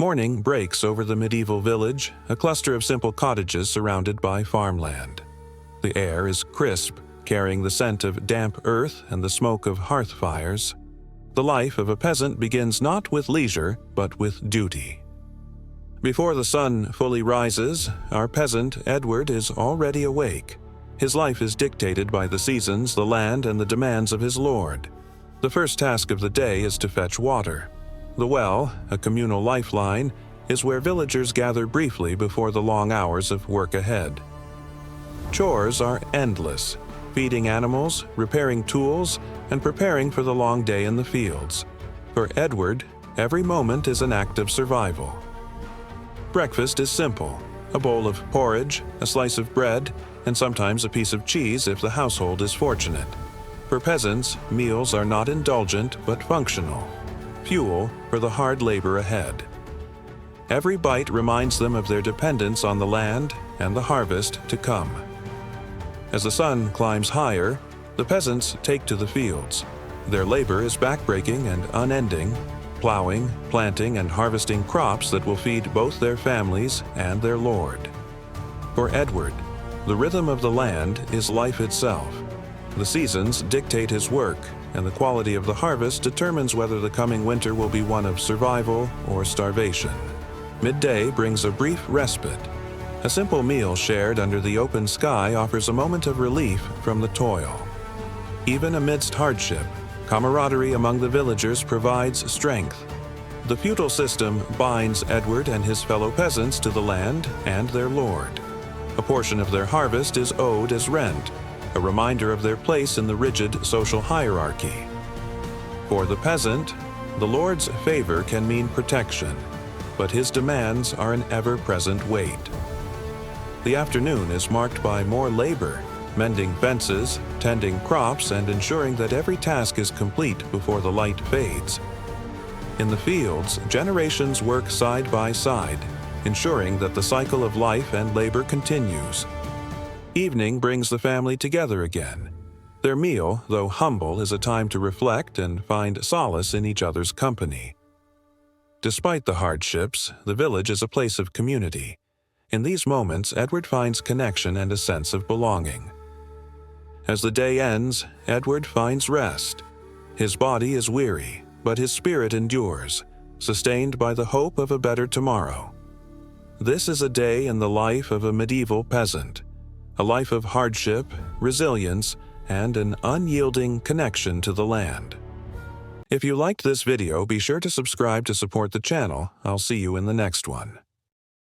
Morning breaks over the medieval village, a cluster of simple cottages surrounded by farmland. The air is crisp, carrying the scent of damp earth and the smoke of hearth fires. The life of a peasant begins not with leisure, but with duty. Before the sun fully rises, our peasant, Edward, is already awake. His life is dictated by the seasons, the land, and the demands of his lord. The first task of the day is to fetch water. The well, a communal lifeline, is where villagers gather briefly before the long hours of work ahead. Chores are endless: feeding animals, repairing tools, and preparing for the long day in the fields. For Edward, every moment is an act of survival. Breakfast is simple: a bowl of porridge, a slice of bread, and sometimes a piece of cheese if the household is fortunate. For peasants, meals are not indulgent but functional, fuel for the hard labor ahead. Every bite reminds them of their dependence on the land and the harvest to come. As the sun climbs higher, the peasants take to the fields. Their labor is backbreaking and unending, plowing, planting, and harvesting crops that will feed both their families and their lord. For Edward, the rhythm of the land is life itself. The seasons dictate his work, and the quality of the harvest determines whether the coming winter will be one of survival or starvation. Midday brings a brief respite. A simple meal shared under the open sky offers a moment of relief from the toil. Even amidst hardship, camaraderie among the villagers provides strength. The feudal system binds Edward and his fellow peasants to the land and their lord. A portion of their harvest is owed as rent, a reminder of their place in the rigid social hierarchy. For the peasant, the lord's favor can mean protection, but his demands are an ever-present weight. The afternoon is marked by more labor, mending fences, tending crops, and ensuring that every task is complete before the light fades. In the fields, generations work side by side, ensuring that the cycle of life and labor continues. Evening brings the family together again. Their meal, though humble, is a time to reflect and find solace in each other's company. Despite the hardships, the village is a place of community. In these moments, Edward finds connection and a sense of belonging. As the day ends, Edward finds rest. His body is weary, but his spirit endures, sustained by the hope of a better tomorrow. This is a day in the life of a medieval peasant, a life of hardship, resilience, and an unyielding connection to the land. If you liked this video, be sure to subscribe to support the channel. I'll see you in the next one.